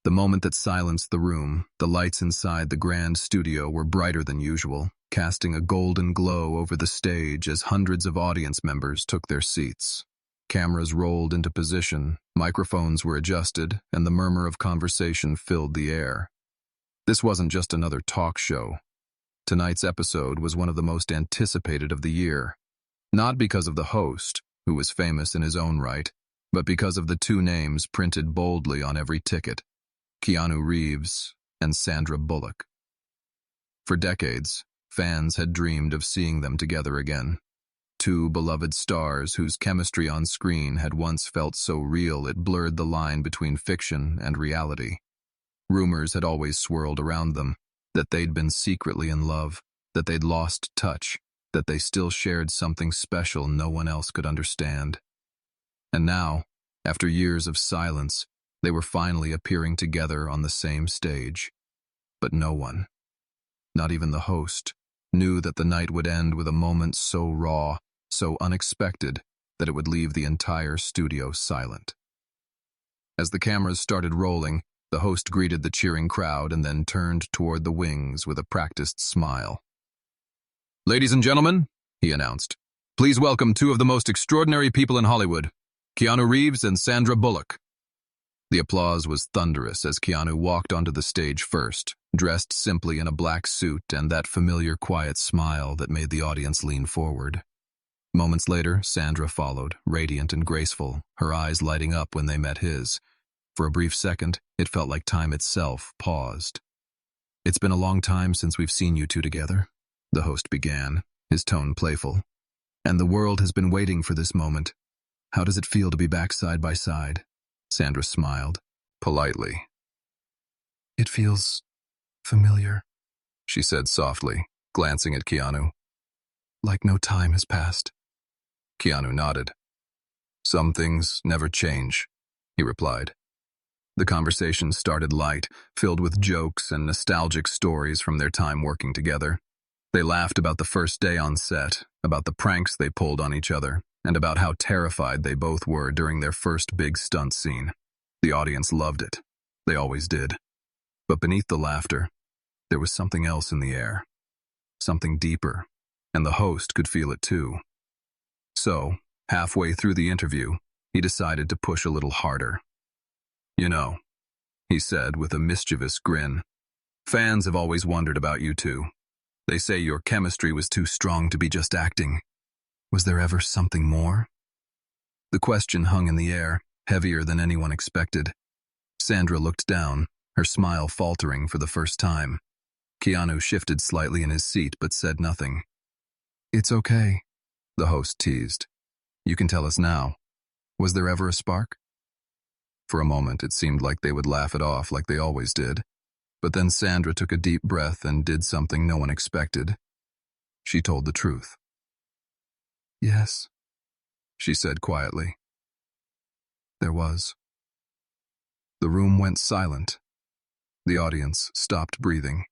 The moment that silenced the room, the lights inside the grand studio were brighter than usual, casting a golden glow over the stage as hundreds of audience members took their seats. Cameras rolled into position, microphones were adjusted, and the murmur of conversation filled the air. This wasn't just another talk show. Tonight's episode was one of the most anticipated of the year. Not because of the host, who was famous in his own right, but because of the two names printed boldly on every ticket: Keanu Reeves and Sandra Bullock. For decades, fans had dreamed of seeing them together again. Two beloved stars whose chemistry on screen had once felt so real it blurred the line between fiction and reality. Rumors had always swirled around them, that they'd been secretly in love, that they'd lost touch, that they still shared something special no one else could understand. And now, after years of silence, they were finally appearing together on the same stage. But no one, not even the host, knew that the night would end with a moment so raw, so unexpected, that it would leave the entire studio silent. As the cameras started rolling, the host greeted the cheering crowd and then turned toward the wings with a practiced smile. "Ladies and gentlemen," he announced, "please welcome two of the most extraordinary people in Hollywood, Keanu Reeves and Sandra Bullock." The applause was thunderous as Keanu walked onto the stage first, dressed simply in a black suit and that familiar quiet smile that made the audience lean forward. Moments later, Sandra followed, radiant and graceful, her eyes lighting up when they met his. For a brief second, it felt like time itself paused. "It's been a long time since we've seen you two together," the host began, his tone playful. "And the world has been waiting for this moment. How does it feel to be back side by side?" Sandra smiled, politely. "It feels familiar," she said softly, glancing at Keanu. "Like no time has passed." Keanu nodded. "Some things never change," he replied. The conversation started light, filled with jokes and nostalgic stories from their time working together. They laughed about the first day on set, about the pranks they pulled on each other, and about how terrified they both were during their first big stunt scene. The audience loved it. They always did. But beneath the laughter, there was something else in the air. Something deeper, and the host could feel it too. So, halfway through the interview, he decided to push a little harder. "You know," he said with a mischievous grin, "fans have always wondered about you two. They say your chemistry was too strong to be just acting. Was there ever something more?" The question hung in the air, heavier than anyone expected. Sandra looked down, her smile faltering for the first time. Keanu shifted slightly in his seat but said nothing. "It's okay," the host teased. "You can tell us now. Was there ever a spark?" For a moment, it seemed like they would laugh it off like they always did. But then Sandra took a deep breath and did something no one expected. She told the truth. "Yes," she said quietly. "There was." The room went silent. The audience stopped breathing.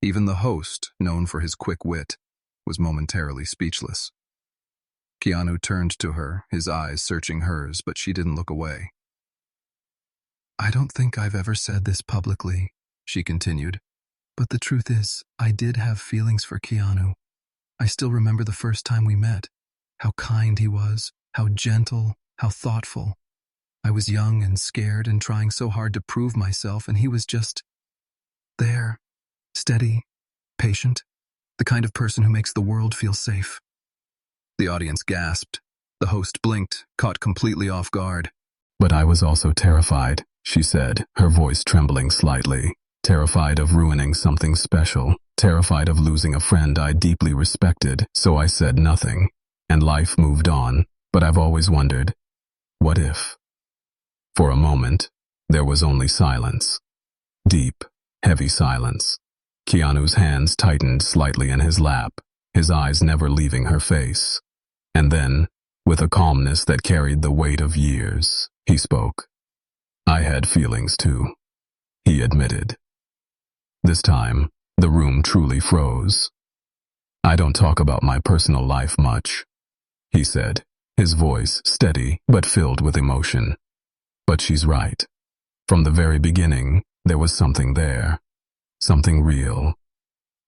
Even the host, known for his quick wit, was momentarily speechless. Keanu turned to her, his eyes searching hers, but she didn't look away. "I don't think I've ever said this publicly," she continued, "but the truth is, I did have feelings for Keanu. I still remember the first time we met. How kind he was, how gentle, how thoughtful. I was young and scared and trying so hard to prove myself, and he was just there, steady, patient, the kind of person who makes the world feel safe." The audience gasped. The host blinked, caught completely off guard. "But I was also terrified," she said, her voice trembling slightly. "Terrified of ruining something special, terrified of losing a friend I deeply respected, so I said nothing. And life moved on, but I've always wondered, what if?" For a moment, there was only silence. Deep, heavy silence. Keanu's hands tightened slightly in his lap, his eyes never leaving her face. And then, with a calmness that carried the weight of years, he spoke. "I had feelings too," he admitted. This time, the room truly froze. "I don't talk about my personal life much," he said, his voice steady but filled with emotion. "But she's right. From the very beginning, there was something there. Something real.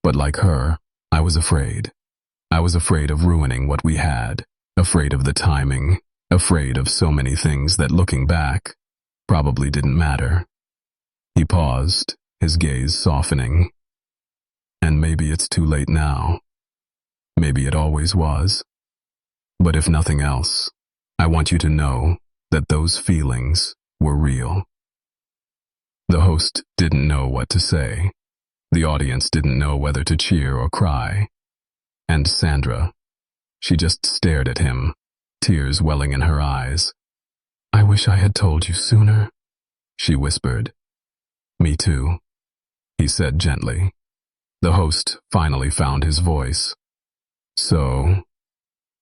But like her, I was afraid. I was afraid of ruining what we had. Afraid of the timing. Afraid of so many things that, looking back, probably didn't matter. He paused, his gaze softening. And maybe it's too late now. Maybe it always was. But if nothing else, I want you to know that those feelings were real. The host didn't know what to say. The audience didn't know whether to cheer or cry. And Sandra, she just stared at him, tears welling in her eyes. "I wish I had told you sooner," she whispered. "Me too," he said gently. The host finally found his voice. "So,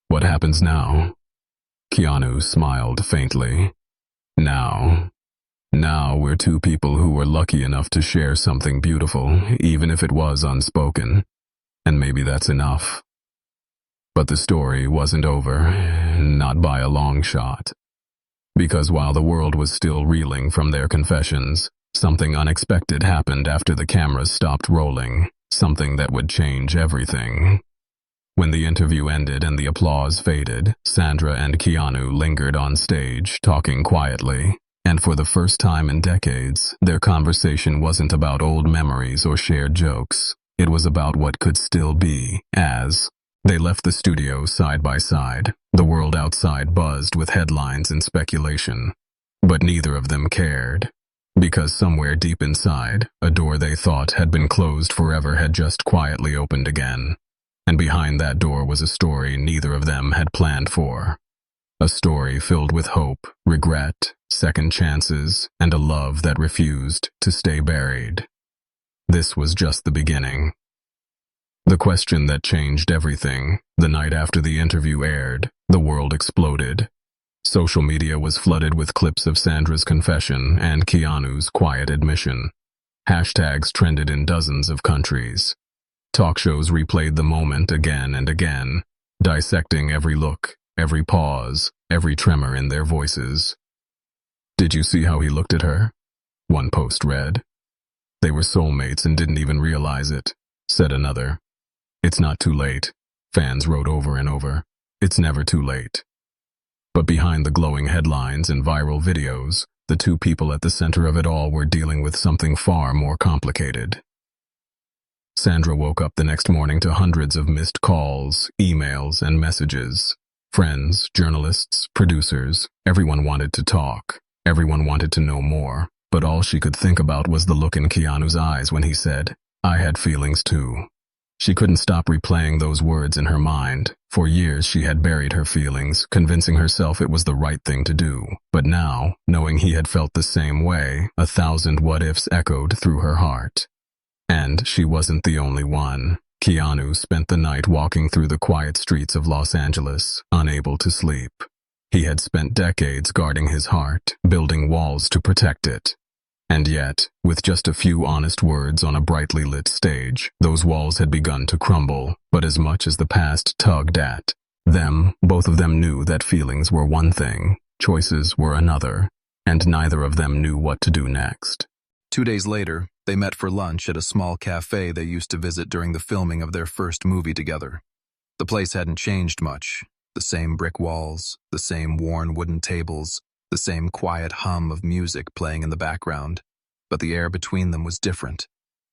what happens now?" Keanu smiled faintly. Now we're two people who were lucky enough to share something beautiful, even if it was unspoken. And maybe that's enough. But the story wasn't over, not by a long shot. Because while the world was still reeling from their confessions, something unexpected happened after the cameras stopped rolling, something that would change everything. When the interview ended and the applause faded, Sandra and Keanu lingered on stage, talking quietly. And for the first time in decades, their conversation wasn't about old memories or shared jokes. It was about what could still be. As they left the studio side by side, the world outside buzzed with headlines and speculation. But neither of them cared. Because somewhere deep inside, a door they thought had been closed forever had just quietly opened again. And behind that door was a story neither of them had planned for. A story filled with hope, regret, second chances, and a love that refused to stay buried. This was just the beginning. The question that changed everything. The night after the interview aired, the world exploded. Social media was flooded with clips of Sandra's confession and Keanu's quiet admission. Hashtags trended in dozens of countries. Talk shows replayed the moment again and again, dissecting every look, every pause, every tremor in their voices. "Did you see how he looked at her?" one post read. "They were soulmates and didn't even realize it," said another. "It's not too late," fans wrote over and over. "It's never too late." But behind the glowing headlines and viral videos, the two people at the center of it all were dealing with something far more complicated. Sandra woke up the next morning to hundreds of missed calls, emails, and messages. Friends, journalists, producers, everyone wanted to talk. Everyone wanted to know more. But all she could think about was the look in Keanu's eyes when he said, "I had feelings too." She couldn't stop replaying those words in her mind. For years she had buried her feelings, convincing herself it was the right thing to do. But now, knowing he had felt the same way, 1,000 what-ifs echoed through her heart. And she wasn't the only one. Keanu spent the night walking through the quiet streets of Los Angeles, unable to sleep. He had spent decades guarding his heart, building walls to protect it. And yet, with just a few honest words on a brightly lit stage, those walls had begun to crumble. But as much as the past tugged at them, both of them knew that feelings were one thing, choices were another, and neither of them knew what to do next. 2 days later, they met for lunch at a small cafe they used to visit during the filming of their first movie together. The place hadn't changed much. The same brick walls, the same worn wooden tables, the same quiet hum of music playing in the background. But the air between them was different,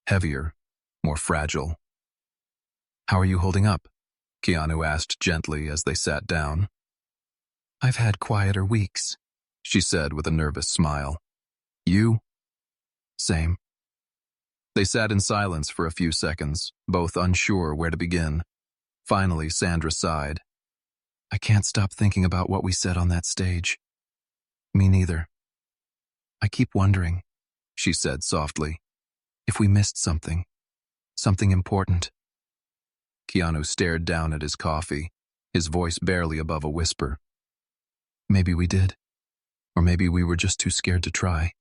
heavier, more fragile. "How are you holding up?" Keanu asked gently as they sat down. "I've had quieter weeks," she said with a nervous smile. "You?" "Same." They sat in silence for a few seconds, both unsure where to begin. Finally, Sandra sighed. "I can't stop thinking about what we said on that stage." "Me neither. I keep wondering," she said softly, "if we missed something important." Keanu stared down at his coffee, his voice barely above a whisper. "Maybe we did. Or maybe we were just too scared to try."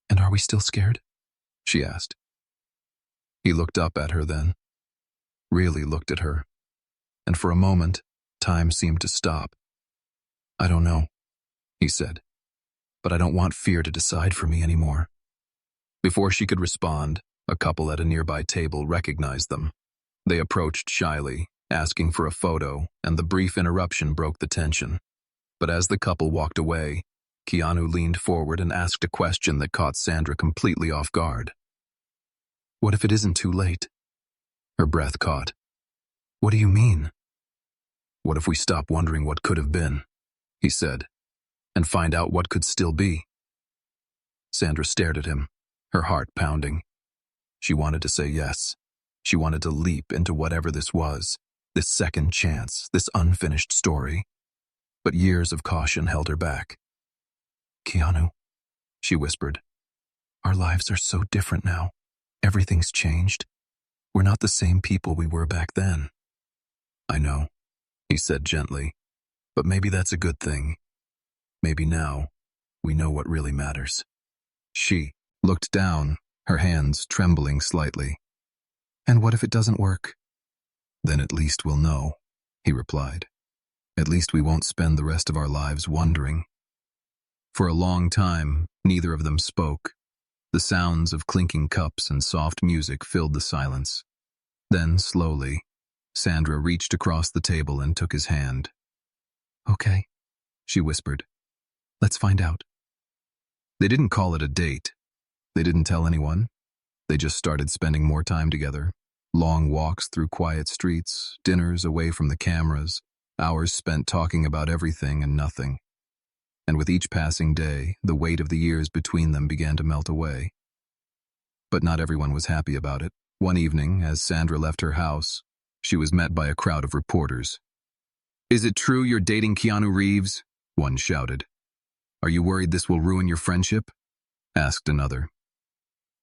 "And are we still scared?" she asked. He looked up at her then, really looked at her, and for a moment, time seemed to stop. "I don't know," he said. but I don't want fear to decide for me anymore." Before she could respond, a couple at a nearby table recognized them. They approached shyly, asking for a photo, and the brief interruption broke the tension. But as the couple walked away, Keanu leaned forward and asked a question that caught Sandra completely off guard. "What if it isn't too late?" Her breath caught. "What do you mean?" "What if we stop wondering what could have been," he said, "and find out what could still be?" Sandra stared at him, her heart pounding. She wanted to say yes. She wanted to leap into whatever this was, this second chance, this unfinished story. But years of caution held her back. "Keanu," she whispered, "our lives are so different now. Everything's changed. We're not the same people we were back then." "I know," he said gently, "but maybe that's a good thing. Maybe now we know what really matters." She looked down, her hands trembling slightly. "And what if it doesn't work?" "Then at least we'll know," he replied. "At least we won't spend the rest of our lives wondering." For a long time, neither of them spoke. The sounds of clinking cups and soft music filled the silence. Then, slowly, Sandra reached across the table and took his hand. "Okay," she whispered. "Let's find out." They didn't call it a date. They didn't tell anyone. They just started spending more time together. Long walks through quiet streets, dinners away from the cameras, hours spent talking about everything and nothing. And with each passing day, the weight of the years between them began to melt away. But not everyone was happy about it. One evening, as Sandra left her house, she was met by a crowd of reporters. "Is it true you're dating Keanu Reeves?" one shouted. "Are you worried this will ruin your friendship?" asked another.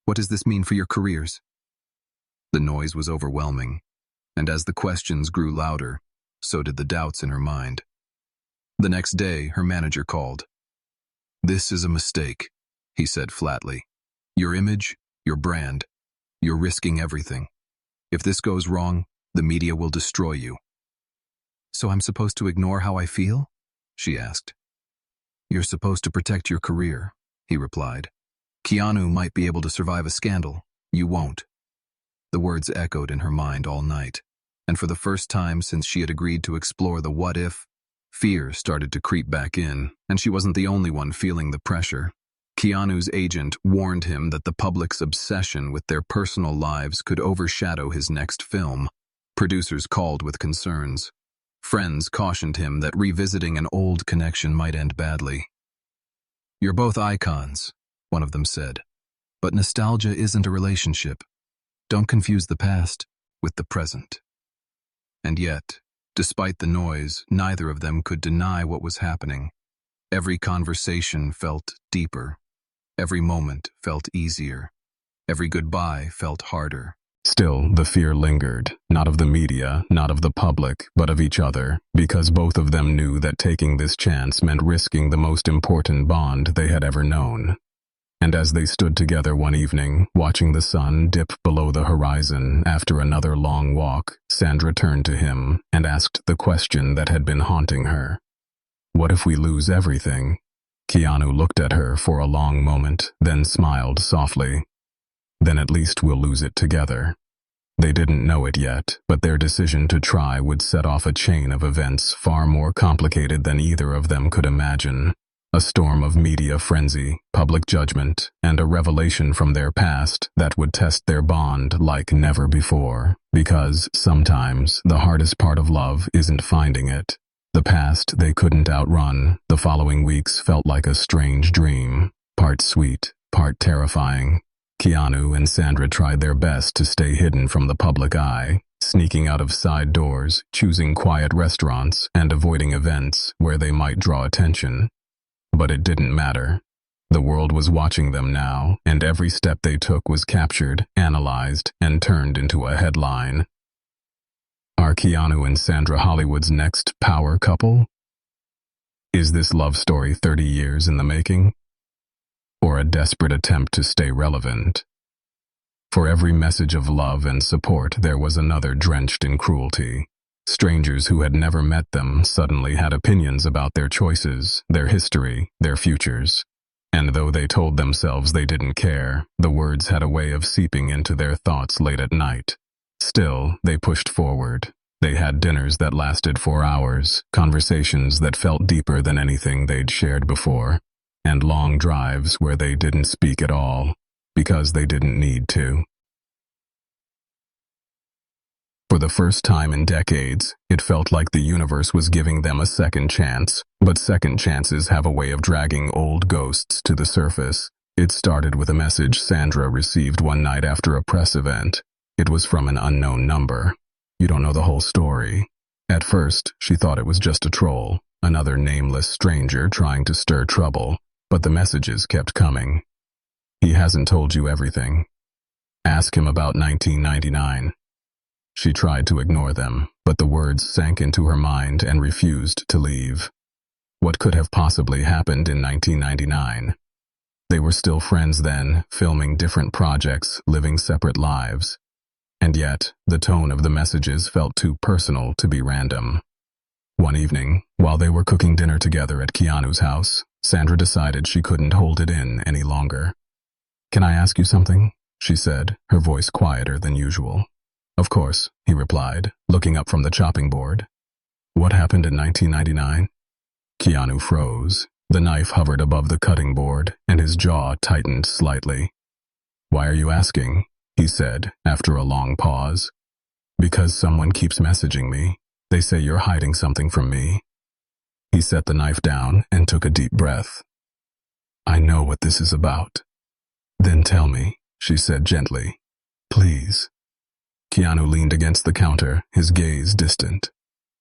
"What does this mean for your careers?" The noise was overwhelming, and as the questions grew louder, so did the doubts in her mind. The next day, her manager called. "This is a mistake," he said flatly. "Your image, your brand, you're risking everything. If this goes wrong, the media will destroy you." "So I'm supposed to ignore how I feel?" she asked. "You're supposed to protect your career," he replied. "Keanu might be able to survive a scandal. You won't." The words echoed in her mind all night, and for the first time since she had agreed to explore the what-if, fear started to creep back in, and she wasn't the only one feeling the pressure. Keanu's agent warned him that the public's obsession with their personal lives could overshadow his next film. Producers called with concerns. Friends cautioned him that revisiting an old connection might end badly. "You're both icons," one of them said, "but nostalgia isn't a relationship. Don't confuse the past with the present." And yet, despite the noise, neither of them could deny what was happening. Every conversation felt deeper. Every moment felt easier. Every goodbye felt harder. Still, the fear lingered, not of the media, not of the public, but of each other, because both of them knew that taking this chance meant risking the most important bond they had ever known. And as they stood together one evening, watching the sun dip below the horizon after another long walk, Sandra turned to him and asked the question that had been haunting her. "What if we lose everything?" Keanu looked at her for a long moment, then smiled softly. "Then at least we'll lose it together." They didn't know it yet, but their decision to try would set off a chain of events far more complicated than either of them could imagine. A storm of media frenzy, public judgment, and a revelation from their past that would test their bond like never before. Because sometimes the hardest part of love isn't finding it. The past they couldn't outrun. The following weeks felt like a strange dream, part sweet, part terrifying. Keanu and Sandra tried their best to stay hidden from the public eye, sneaking out of side doors, choosing quiet restaurants, and avoiding events where they might draw attention. But it didn't matter. The world was watching them now, and every step they took was captured, analyzed, and turned into a headline. Are Keanu and Sandra Hollywood's next power couple? Is this love story 30 years in the making? Or a desperate attempt to stay relevant? For every message of love and support, there was another drenched in cruelty. Strangers who had never met them suddenly had opinions about their choices, their history, their futures. And though they told themselves they didn't care, the words had a way of seeping into their thoughts late at night. Still, they pushed forward. They had dinners that lasted 4 hours, conversations that felt deeper than anything they'd shared before, and long drives where they didn't speak at all, because they didn't need to. For the first time in decades, it felt like the universe was giving them a second chance, but second chances have a way of dragging old ghosts to the surface. It started with a message Sandra received one night after a press event. It was from an unknown number. You don't know the whole story. At first, she thought it was just a troll, another nameless stranger trying to stir trouble, but the messages kept coming. He hasn't told you everything. Ask him about 1999. She tried to ignore them, but the words sank into her mind and refused to leave. What could have possibly happened in 1999? They were still friends then, filming different projects, living separate lives. And yet, the tone of the messages felt too personal to be random. One evening, while they were cooking dinner together at Keanu's house, Sandra decided she couldn't hold it in any longer. "Can I ask you something?" she said, her voice quieter than usual. "Of course," he replied, looking up from the chopping board. "What happened in 1999? Keanu froze. The knife hovered above the cutting board, and his jaw tightened slightly. "Why are you asking?" he said, after a long pause. "Because someone keeps messaging me. They say you're hiding something from me." He set the knife down and took a deep breath. "I know what this is about." "Then tell me," she said gently. "Please." Keanu leaned against the counter, his gaze distant.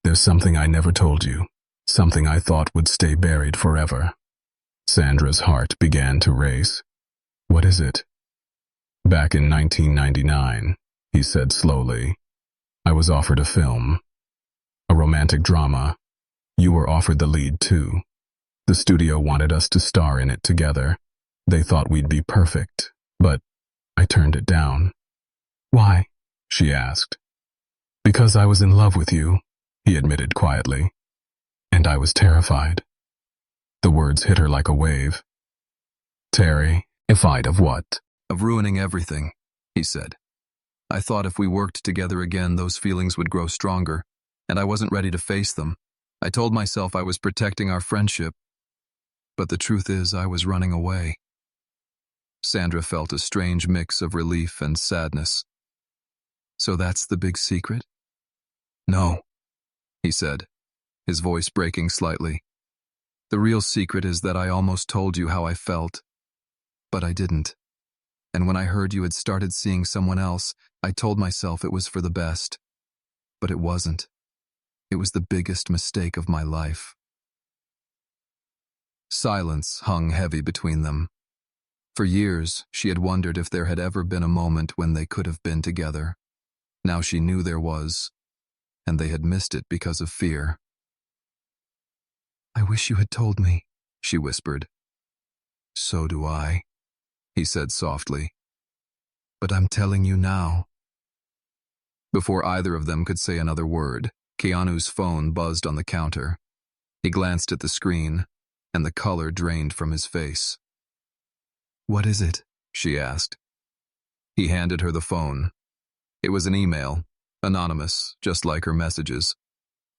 "There's something I never told you, something I thought would stay buried forever." Sandra's heart began to race. "What is it?" "Back in 1999, he said slowly, "I was offered a film, a romantic drama. You were offered the lead too. The studio wanted us to star in it together. They thought we'd be perfect, but I turned it down." "Why?" she asked. "Because I was in love with you," he admitted quietly. "And I was terrified." The words hit her like a wave. "Terrified of what?" "Of ruining everything," he said. "I thought if we worked together again, those feelings would grow stronger, and I wasn't ready to face them. I told myself I was protecting our friendship, but the truth is I was running away." Sandra felt a strange mix of relief and sadness. "So that's the big secret?" "No," he said, his voice breaking slightly. "The real secret is that I almost told you how I felt, but I didn't. And when I heard you had started seeing someone else, I told myself it was for the best. But it wasn't. It was the biggest mistake of my life." Silence hung heavy between them. For years, she had wondered if there had ever been a moment when they could have been together. Now she knew there was, and they had missed it because of fear. "I wish you had told me," she whispered. "So do I," he said softly. "But I'm telling you now." Before either of them could say another word, Keanu's phone buzzed on the counter. He glanced at the screen, and the color drained from his face. "What is it?" she asked. He handed her the phone. It was an email, anonymous, just like her messages.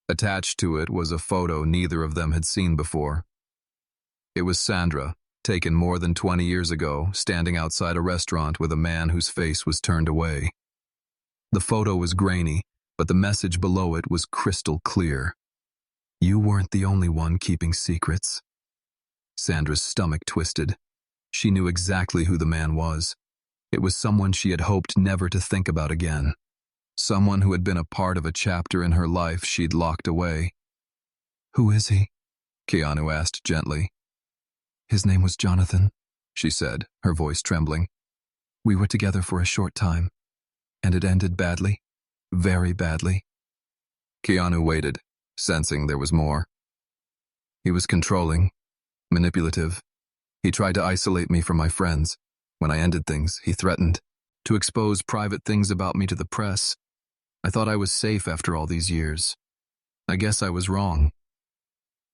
Attached to it was a photo neither of them had seen before. It was Sandra, taken more than 20 years ago, standing outside a restaurant with a man whose face was turned away. The photo was grainy, but the message below it was crystal clear. "You weren't the only one keeping secrets." Sandra's stomach twisted. She knew exactly who the man was. It was someone she had hoped never to think about again. Someone who had been a part of a chapter in her life she'd locked away. "Who is he?" Keanu asked gently. "His name was Jonathan," she said, her voice trembling. "We were together for a short time, and it ended badly, very badly." Keanu waited, sensing there was more. "He was controlling, manipulative. He tried to isolate me from my friends. When I ended things, he threatened to expose private things about me to the press. I thought I was safe after all these years. I guess I was wrong."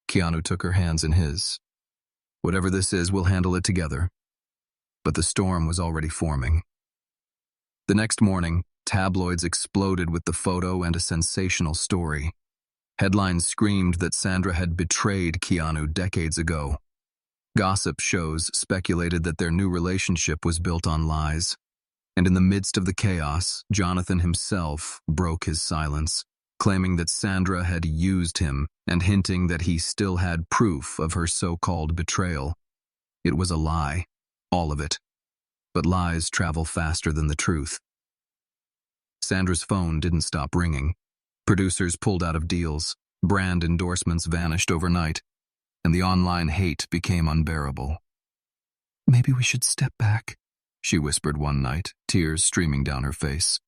Keanu took her hands in his. Whatever this is, we'll handle it together. But the storm was already forming. The next morning, tabloids exploded with the photo and a sensational story. Headlines screamed that Sandra had betrayed Keanu decades ago. Gossip shows speculated that their new relationship was built on lies. And in the midst of the chaos, Jonathan himself broke his silence, claiming that Sandra had used him and hinting that he still had proof of her so-called betrayal. It was a lie, all of it. But lies travel faster than the truth. Sandra's phone didn't stop ringing. Producers pulled out of deals, brand endorsements vanished overnight, and the online hate became unbearable. "Maybe we should step back," she whispered one night, tears streaming down her face.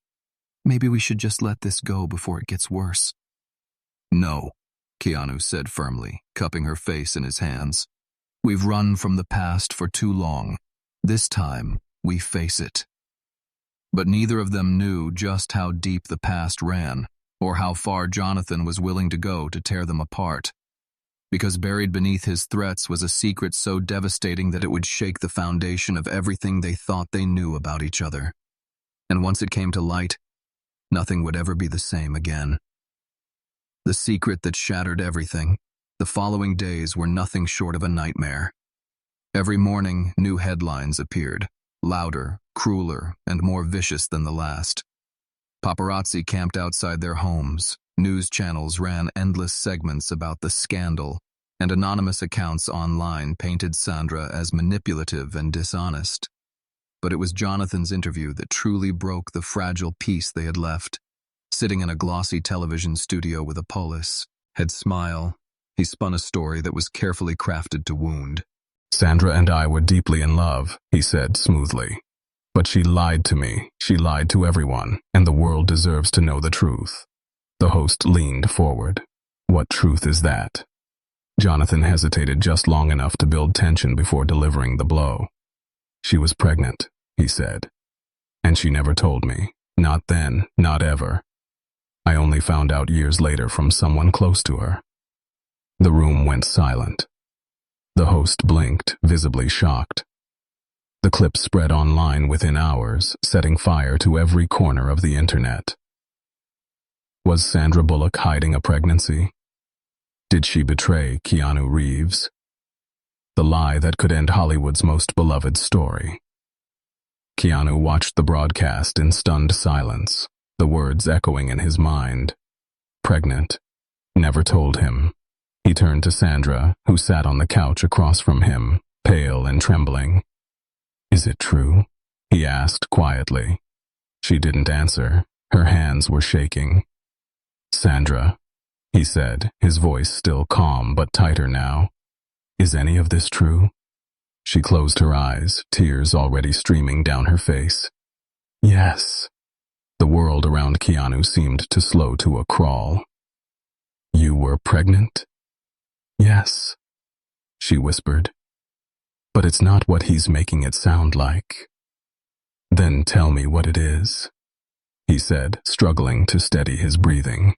"Maybe we should just let this go before it gets worse." "No," Keanu said firmly, cupping her face in his hands. "We've run from the past for too long. This time, we face it." But neither of them knew just how deep the past ran, or how far Jonathan was willing to go to tear them apart. Because buried beneath his threats was a secret so devastating that it would shake the foundation of everything they thought they knew about each other. And once it came to light, nothing would ever be the same again. The secret that shattered everything, the following days were nothing short of a nightmare. Every morning, new headlines appeared, louder, crueler, and more vicious than the last. Paparazzi camped outside their homes, news channels ran endless segments about the scandal, and anonymous accounts online painted Sandra as manipulative and dishonest. But it was Jonathan's interview that truly broke the fragile peace they had left. Sitting in a glossy television studio with a polis, head smile, he spun a story that was carefully crafted to wound. "Sandra and I were deeply in love," he said smoothly. "But she lied to me, she lied to everyone, and the world deserves to know the truth." The host leaned forward. "What truth is that?" Jonathan hesitated just long enough to build tension before delivering the blow. "She was pregnant," he said. "And she never told me. Not then, not ever. I only found out years later from someone close to her." The room went silent. The host blinked, visibly shocked. The clip spread online within hours, setting fire to every corner of the internet. Was Sandra Bullock hiding a pregnancy? Did she betray Keanu Reeves? The lie that could end Hollywood's most beloved story. Keanu watched the broadcast in stunned silence, the words echoing in his mind. Pregnant. Never told him. He turned to Sandra, who sat on the couch across from him, pale and trembling. "Is it true?" he asked quietly. She didn't answer. Her hands were shaking. "Sandra," he said, his voice still calm but tighter now. "Is any of this true?" She closed her eyes, tears already streaming down her face. "Yes." The world around Keanu seemed to slow to a crawl. "You were pregnant?" "Yes," she whispered. "But it's not what he's making it sound like." "Then tell me what it is," he said, struggling to steady his breathing.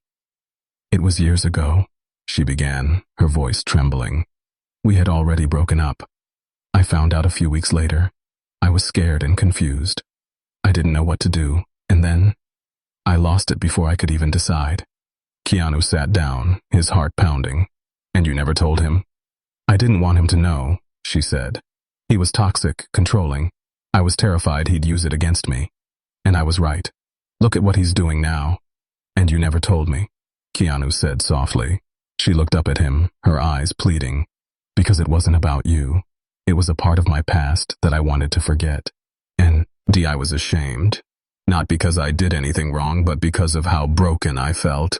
"It was years ago," she began, her voice trembling. "We had already broken up. I found out a few weeks later. I was scared and confused. I didn't know what to do, and then I lost it before I could even decide." Keanu sat down, his heart pounding. "And you never told him?" "I didn't want him to know," she said. "He was toxic, controlling. I was terrified he'd use it against me. And I was right. Look at what he's doing now." "And you never told me," Keanu said softly. She looked up at him, her eyes pleading. "Because it wasn't about you. It was a part of my past that I wanted to forget. And I was ashamed. Not because I did anything wrong, but because of how broken I felt."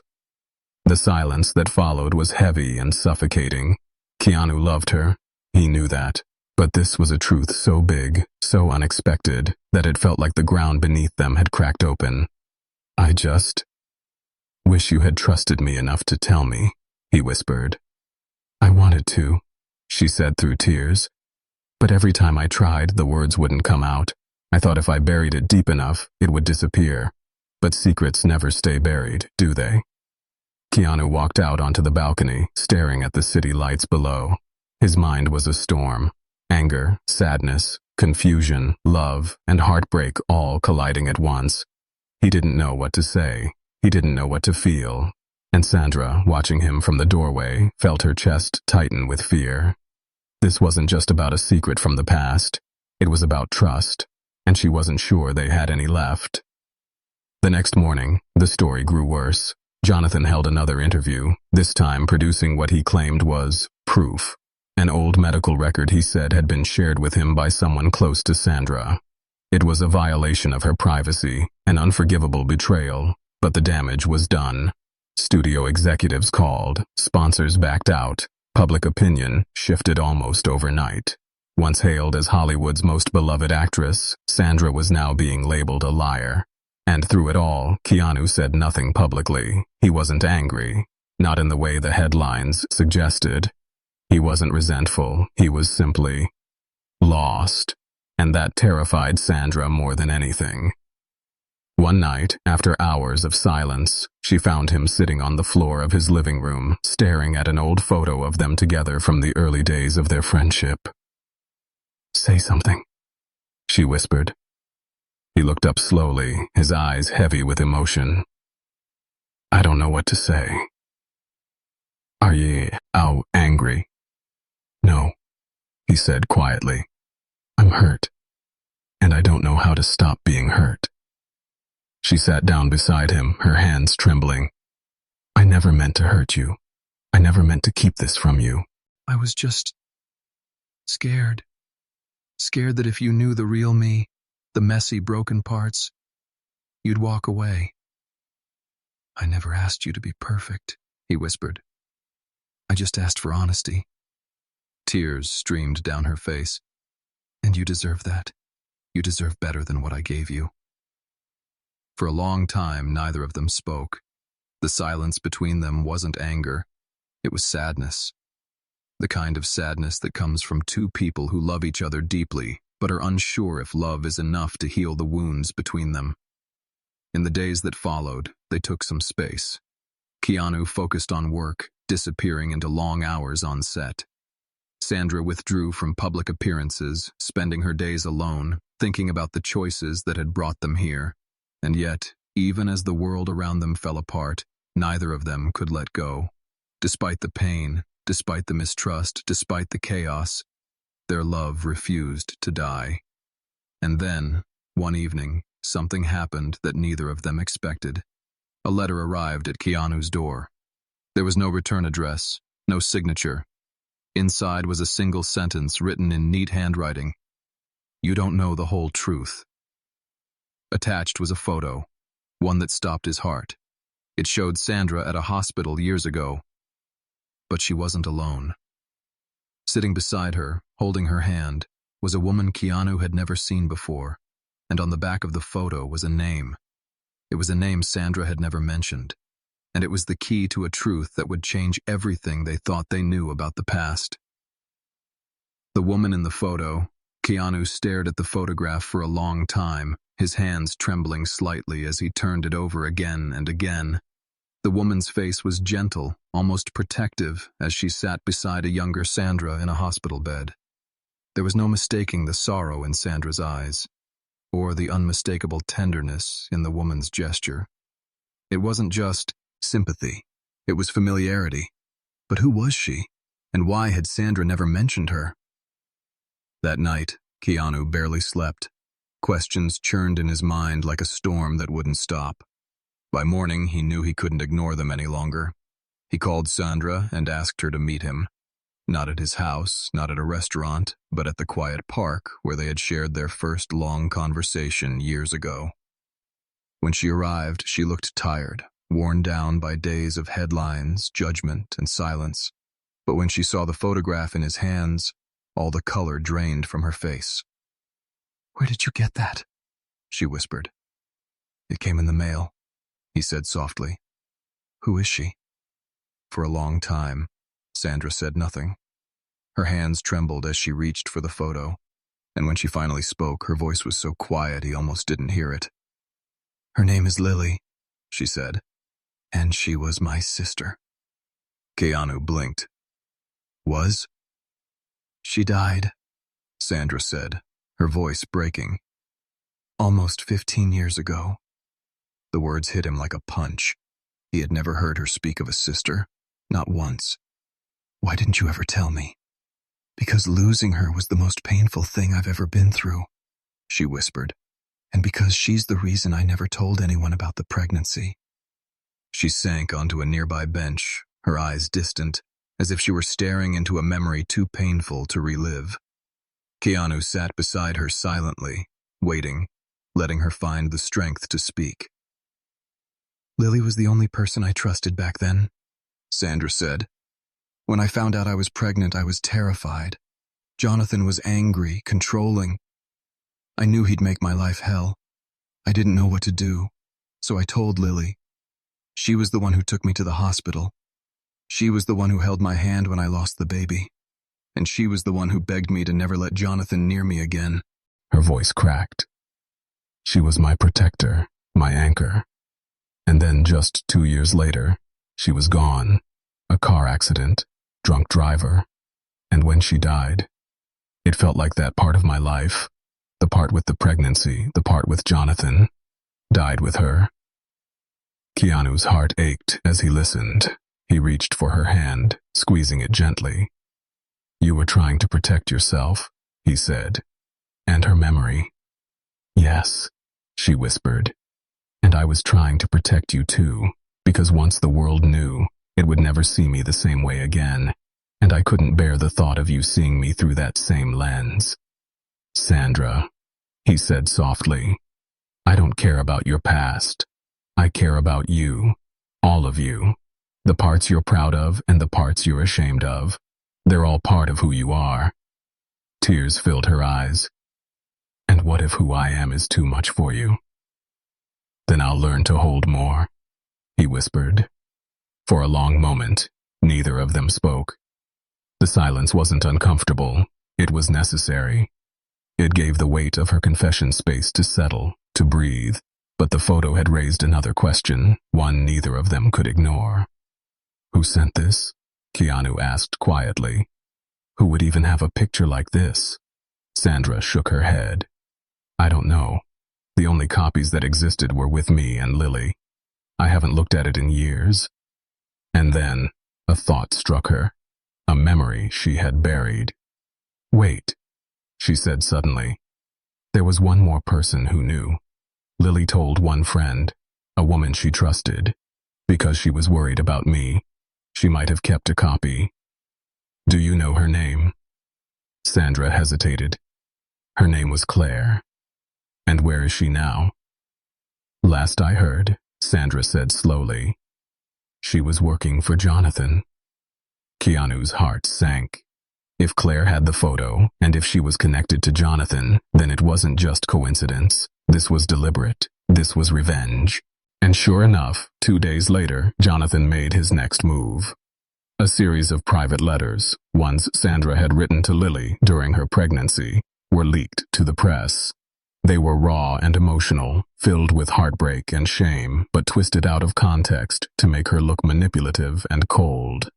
The silence that followed was heavy and suffocating. Keanu loved her. He knew that. But this was a truth so big, so unexpected, that it felt like the ground beneath them had cracked open. "I just wish you had trusted me enough to tell me," he whispered. "I wanted to," she said through tears. "But every time I tried, the words wouldn't come out. I thought if I buried it deep enough, it would disappear. But secrets never stay buried, do they?" Keanu walked out onto the balcony, staring at the city lights below. His mind was a storm. Anger, sadness, confusion, love, and heartbreak all colliding at once. He didn't know what to say. He didn't know what to feel. And Sandra, watching him from the doorway, felt her chest tighten with fear. This wasn't just about a secret from the past. It was about trust, and she wasn't sure they had any left. The next morning, the story grew worse. Jonathan held another interview, this time producing what he claimed was proof. An old medical record he said had been shared with him by someone close to Sandra. It was a violation of her privacy, an unforgivable betrayal, but the damage was done. Studio executives called, sponsors backed out, public opinion shifted almost overnight. Once hailed as Hollywood's most beloved actress, Sandra was now being labeled a liar. And through it all, Keanu said nothing publicly. He wasn't angry, not in the way the headlines suggested. He wasn't resentful, he was simply lost. And that terrified Sandra more than anything. One night, after hours of silence, she found him sitting on the floor of his living room, staring at an old photo of them together from the early days of their friendship. "Say something," she whispered. He looked up slowly, his eyes heavy with emotion. "I don't know what to say." "Are ye angry?" "No," he said quietly. "I'm hurt, and I don't know how to stop being hurt." She sat down beside him, her hands trembling. "I never meant to hurt you. I never meant to keep this from you. I was just scared. Scared that if you knew the real me, the messy, broken parts, you'd walk away." "I never asked you to be perfect," he whispered. "I just asked for honesty." Tears streamed down her face. "And you deserve that. You deserve better than what I gave you." For a long time, neither of them spoke. The silence between them wasn't anger. It was sadness. The kind of sadness that comes from two people who love each other deeply, but are unsure if love is enough to heal the wounds between them. In the days that followed, they took some space. Keanu focused on work, disappearing into long hours on set. Sandra withdrew from public appearances, spending her days alone, thinking about the choices that had brought them here. And yet, even as the world around them fell apart, neither of them could let go. Despite the pain, despite the mistrust, despite the chaos, their love refused to die. And then, one evening, something happened that neither of them expected. A letter arrived at Keanu's door. There was no return address, no signature. Inside was a single sentence written in neat handwriting. "You don't know the whole truth." Attached was a photo, one that stopped his heart. It showed Sandra at a hospital years ago. But she wasn't alone. Sitting beside her, holding her hand, was a woman Keanu had never seen before, and on the back of the photo was a name. It was a name Sandra had never mentioned, and it was the key to a truth that would change everything they thought they knew about the past. The woman in the photo, Keanu stared at the photograph for a long time, his hands trembling slightly as he turned it over again and again. The woman's face was gentle, almost protective, as she sat beside a younger Sandra in a hospital bed. There was no mistaking the sorrow in Sandra's eyes, or the unmistakable tenderness in the woman's gesture. It wasn't just sympathy, it was familiarity. But who was she, and why had Sandra never mentioned her? That night, Keanu barely slept. Questions churned in his mind like a storm that wouldn't stop. By morning, he knew he couldn't ignore them any longer. He called Sandra and asked her to meet him. Not at his house, not at a restaurant, but at the quiet park where they had shared their first long conversation years ago. When she arrived, she looked tired, worn down by days of headlines, judgment, and silence. But when she saw the photograph in his hands, all the color drained from her face. "Where did you get that?" she whispered. "It came in the mail," he said softly. "Who is she?" For a long time, Sandra said nothing. Her hands trembled as she reached for the photo, and when she finally spoke, her voice was so quiet he almost didn't hear it. "Her name is Lily," she said, "and she was my sister." Keanu blinked. "Was?" She died, Sandra said, her voice breaking. Almost 15 years ago. The words hit him like a punch. He had never heard her speak of a sister, not once. Why didn't you ever tell me? Because losing her was the most painful thing I've ever been through, she whispered, and because she's the reason I never told anyone about the pregnancy. She sank onto a nearby bench, her eyes distant, as if she were staring into a memory too painful to relive. Keanu sat beside her silently, waiting, letting her find the strength to speak. Lily was the only person I trusted back then, Sandra said. When I found out I was pregnant, I was terrified. Jonathan was angry, controlling. I knew he'd make my life hell. I didn't know what to do, so I told Lily. She was the one who took me to the hospital. She was the one who held my hand when I lost the baby. And she was the one who begged me to never let Jonathan near me again. Her voice cracked. She was my protector, my anchor. And then just 2 years later, she was gone. A car accident, drunk driver. And when she died, it felt like that part of my life, the part with the pregnancy, the part with Jonathan, died with her. Keanu's heart ached as he listened. He reached for her hand, squeezing it gently. You were trying to protect yourself, he said, and her memory. Yes, she whispered. And I was trying to protect you too, because once the world knew, it would never see me the same way again, and I couldn't bear the thought of you seeing me through that same lens. Sandra, he said softly, I don't care about your past. I care about you, all of you. The parts you're proud of and the parts you're ashamed of. They're all part of who you are. Tears filled her eyes. And what if who I am is too much for you? Then I'll learn to hold more, he whispered. For a long moment, neither of them spoke. The silence wasn't uncomfortable. It was necessary. It gave the weight of her confession space to settle, to breathe. But the photo had raised another question, one neither of them could ignore. Who sent this? Keanu asked quietly. Who would even have a picture like this? Sandra shook her head. I don't know. The only copies that existed were with me and Lily. I haven't looked at it in years. And then, a thought struck her. A memory she had buried. Wait, she said suddenly. There was one more person who knew. Lily told one friend, a woman she trusted. Because she was worried about me, she might have kept a copy. Do you know her name? Sandra hesitated. Her name was Claire. And where is she now? Last I heard, Sandra said slowly, she was working for Jonathan. Keanu's heart sank. If Claire had the photo, and if she was connected to Jonathan, then it wasn't just coincidence. This was deliberate. This was revenge. And sure enough, 2 days later, Jonathan made his next move. A series of private letters, ones Sandra had written to Lily during her pregnancy, were leaked to the press. They were raw and emotional, filled with heartbreak and shame, but twisted out of context to make her look manipulative and cold.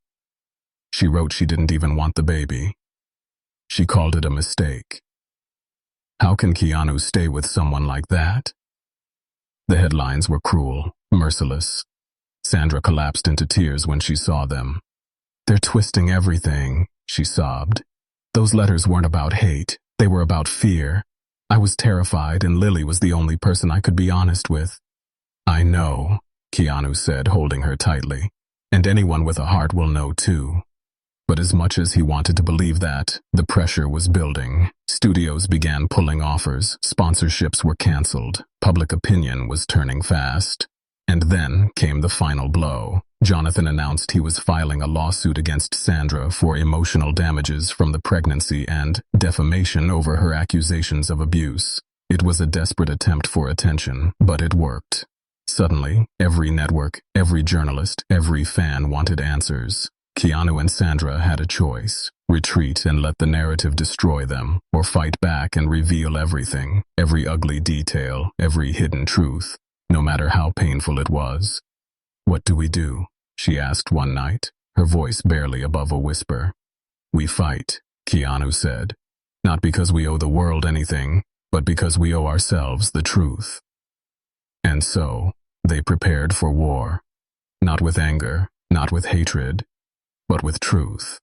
She wrote she didn't even want the baby. She called it a mistake. How can Keanu stay with someone like that? The headlines were cruel, merciless. Sandra collapsed into tears when she saw them. They're twisting everything, she sobbed. Those letters weren't about hate, they were about fear. I was terrified, and Lily was the only person I could be honest with. I know, Keanu said, holding her tightly. And anyone with a heart will know too. But as much as he wanted to believe that, the pressure was building. Studios began pulling offers, sponsorships were canceled, public opinion was turning fast. And then came the final blow. Jonathan announced he was filing a lawsuit against Sandra for emotional damages from the pregnancy and defamation over her accusations of abuse. It was a desperate attempt for attention, but it worked. Suddenly, every network, every journalist, every fan wanted answers. Keanu and Sandra had a choice: retreat and let the narrative destroy them, or fight back and reveal everything, every ugly detail, every hidden truth, no matter how painful it was. What do we do? She asked one night, her voice barely above a whisper. We fight, Keanu said. Not because we owe the world anything, but because we owe ourselves the truth. And so, they prepared for war. Not with anger, not with hatred, but with truth.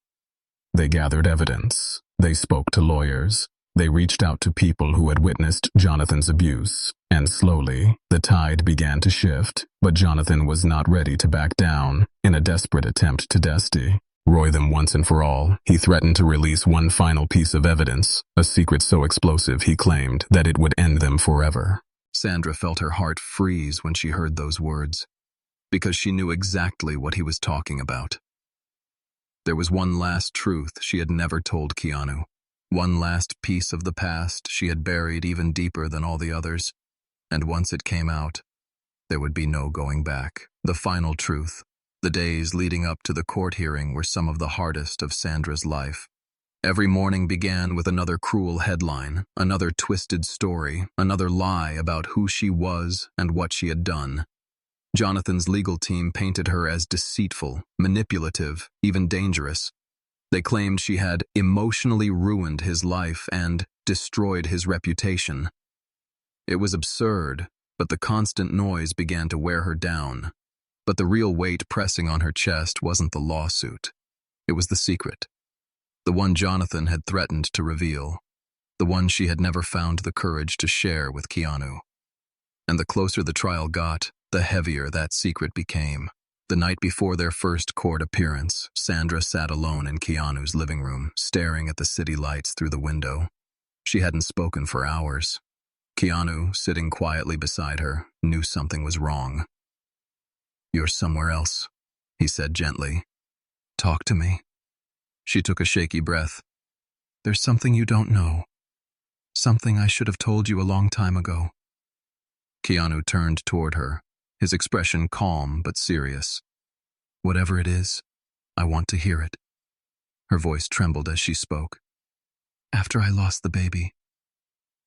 They gathered evidence. They spoke to lawyers. They reached out to people who had witnessed Jonathan's abuse. And slowly, the tide began to shift, but Jonathan was not ready to back down. In a desperate attempt to destroy them once and for all, he threatened to release one final piece of evidence, a secret so explosive he claimed that it would end them forever. Sandra felt her heart freeze when she heard those words, because she knew exactly what he was talking about. There was one last truth she had never told Keanu, one last piece of the past she had buried even deeper than all the others, and once it came out, there would be no going back. The final truth. The days leading up to the court hearing were some of the hardest of Sandra's life. Every morning began with another cruel headline, another twisted story, another lie about who she was and what she had done. Jonathan's legal team painted her as deceitful, manipulative, even dangerous. They claimed she had emotionally ruined his life and destroyed his reputation. It was absurd, but the constant noise began to wear her down. But the real weight pressing on her chest wasn't the lawsuit. It was the secret. The one Jonathan had threatened to reveal. The one she had never found the courage to share with Keanu. And the closer the trial got, the heavier that secret became. The night before their first court appearance, Sandra sat alone in Keanu's living room, staring at the city lights through the window. She hadn't spoken for hours. Keanu, sitting quietly beside her, knew something was wrong. "You're somewhere else," he said gently. "Talk to me." She took a shaky breath. "There's something you don't know. Something I should have told you a long time ago." Keanu turned toward her, his expression calm but serious. "Whatever it is, I want to hear it." Her voice trembled as she spoke. "After I lost the baby,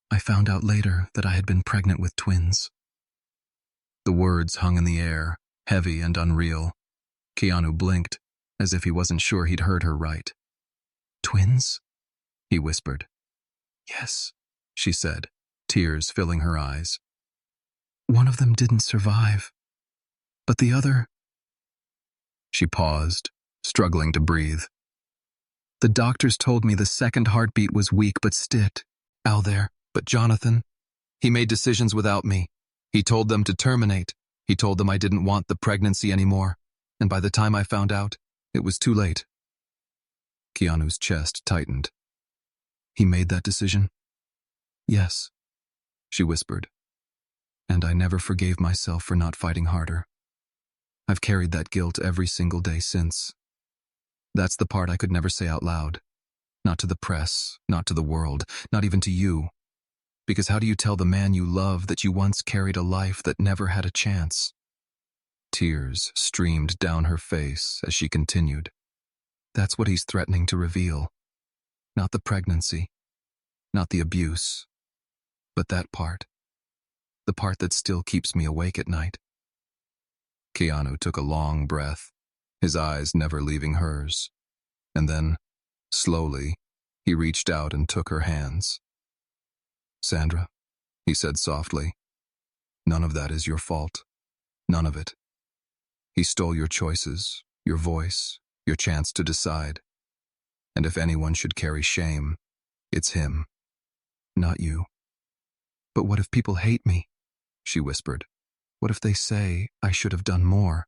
I found out later that I had been pregnant with twins." The words hung in the air, heavy and unreal. Keanu blinked, as if he wasn't sure he'd heard her right. "Twins?" he whispered. "Yes," she said, tears filling her eyes. "One of them didn't survive, but the other—" She paused, struggling to breathe. "The doctors told me the second heartbeat was weak but stick out there. But Jonathan, he made decisions without me. He told them to terminate. He told them I didn't want the pregnancy anymore. And by the time I found out, it was too late." Keanu's chest tightened. "He made that decision?" "Yes," she whispered. "And I never forgave myself for not fighting harder. I've carried that guilt every single day since. That's the part I could never say out loud. Not to the press, not to the world, not even to you. Because how do you tell the man you love that you once carried a life that never had a chance?" Tears streamed down her face as she continued. "That's what he's threatening to reveal. Not the pregnancy, not the abuse, but that part. The part that still keeps me awake at night." Keanu took a long breath, his eyes never leaving hers. And then, slowly, he reached out and took her hands. "Sandra," he said softly, "none of that is your fault. None of it. He stole your choices, your voice, your chance to decide. And if anyone should carry shame, it's him, not you." "But what if people hate me?" she whispered. "What if they say I should have done more?"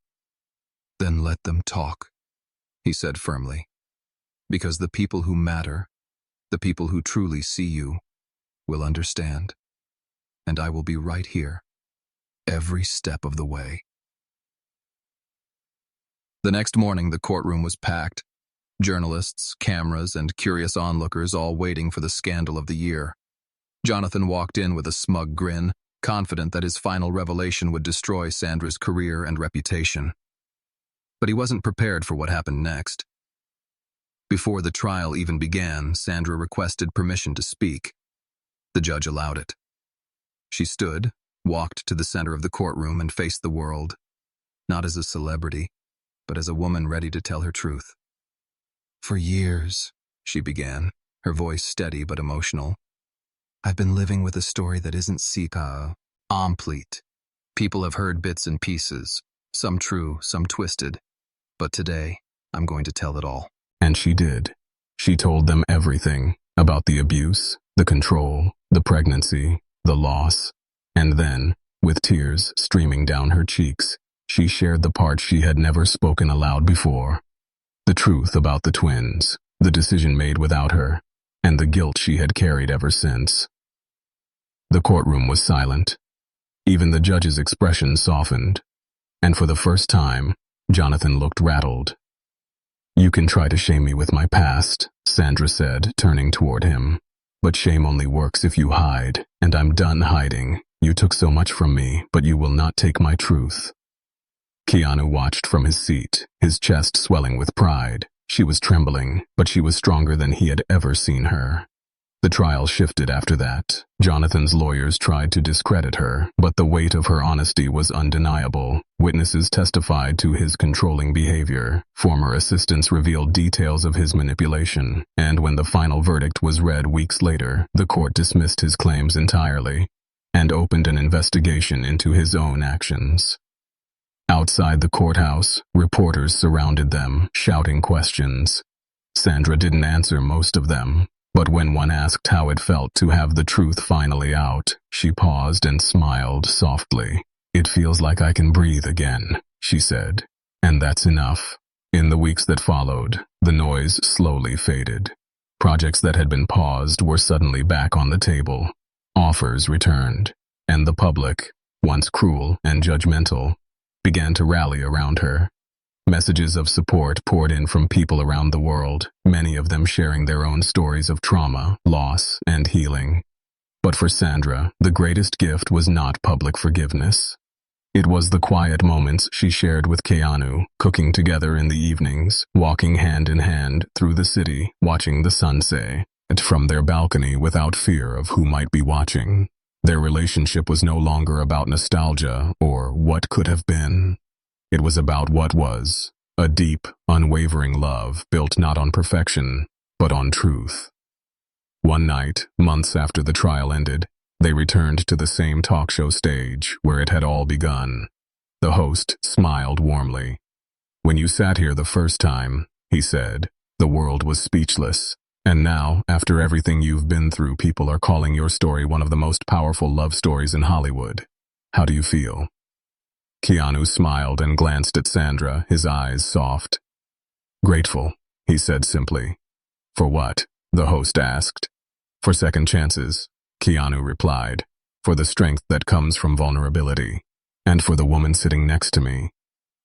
"Then let them talk," he said firmly. "Because the people who matter, the people who truly see you, will understand. And I will be right here, every step of the way." The next morning, the courtroom was packed. Journalists, cameras, and curious onlookers all waiting for the scandal of the year. Jonathan walked in with a smug grin, confident that his final revelation would destroy Sandra's career and reputation. But he wasn't prepared for what happened next. Before the trial even began, Sandra requested permission to speak. The judge allowed it. She stood, walked to the center of the courtroom, and faced the world, not as a celebrity, but as a woman ready to tell her truth. "For years," she began, her voice steady but emotional. I've been living with a story that isn't complete. People have heard bits and pieces, some true, some twisted. But today, I'm going to tell it all. And she did. She told them everything about the abuse, the control, the pregnancy, the loss. And then, with tears streaming down her cheeks, she shared the part she had never spoken aloud before. The truth about the twins, the decision made without her, and the guilt she had carried ever since. The courtroom was silent. Even the judge's expression softened. And for the first time, Jonathan looked rattled. You can try to shame me with my past, Sandra said, turning toward him. But shame only works if you hide, and I'm done hiding. You took so much from me, but you will not take my truth. Keanu watched from his seat, his chest swelling with pride. She was trembling, but she was stronger than he had ever seen her. The trial shifted after that. Jonathan's lawyers tried to discredit her, but the weight of her honesty was undeniable. Witnesses testified to his controlling behavior. Former assistants revealed details of his manipulation. And when the final verdict was read weeks later, the court dismissed his claims entirely and opened an investigation into his own actions. Outside the courthouse, reporters surrounded them, shouting questions. Sandra didn't answer most of them. But when one asked how it felt to have the truth finally out, she paused and smiled softly. It feels like I can breathe again, she said. And that's enough. In the weeks that followed, the noise slowly faded. Projects that had been paused were suddenly back on the table. Offers returned, and the public, once cruel and judgmental, began to rally around her. Messages of support poured in from people around the world, many of them sharing their own stories of trauma, loss, and healing. But for Sandra, the greatest gift was not public forgiveness. It was the quiet moments she shared with Keanu, cooking together in the evenings, walking hand in hand through the city, watching the sun set from their balcony without fear of who might be watching. Their relationship was no longer about nostalgia or what could have been. It was about what was, a deep, unwavering love built not on perfection, but on truth. One night, months after the trial ended, they returned to the same talk show stage where it had all begun. The host smiled warmly. When you sat here the first time, he said, the world was speechless. And now, after everything you've been through, people are calling your story one of the most powerful love stories in Hollywood. How do you feel? Keanu smiled and glanced at Sandra, his eyes soft. Grateful, he said simply. For what? The host asked. For second chances, Keanu replied. For the strength that comes from vulnerability. And for the woman sitting next to me,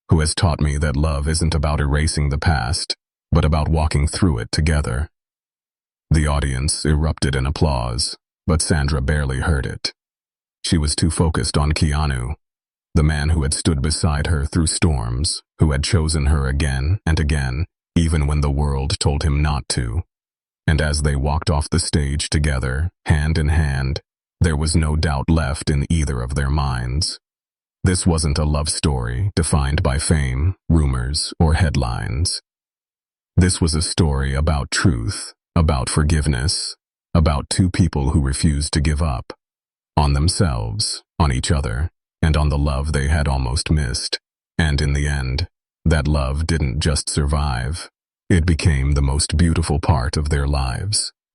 who has taught me that love isn't about erasing the past, but about walking through it together. The audience erupted in applause, but Sandra barely heard it. She was too focused on Keanu, the man who had stood beside her through storms, who had chosen her again and again, even when the world told him not to. And as they walked off the stage together, hand in hand, there was no doubt left in either of their minds. This wasn't a love story defined by fame, rumors, or headlines. This was a story about truth, about forgiveness, about two people who refused to give up. On themselves, on each other, and on the love they had almost missed. And in the end, that love didn't just survive. It became the most beautiful part of their lives.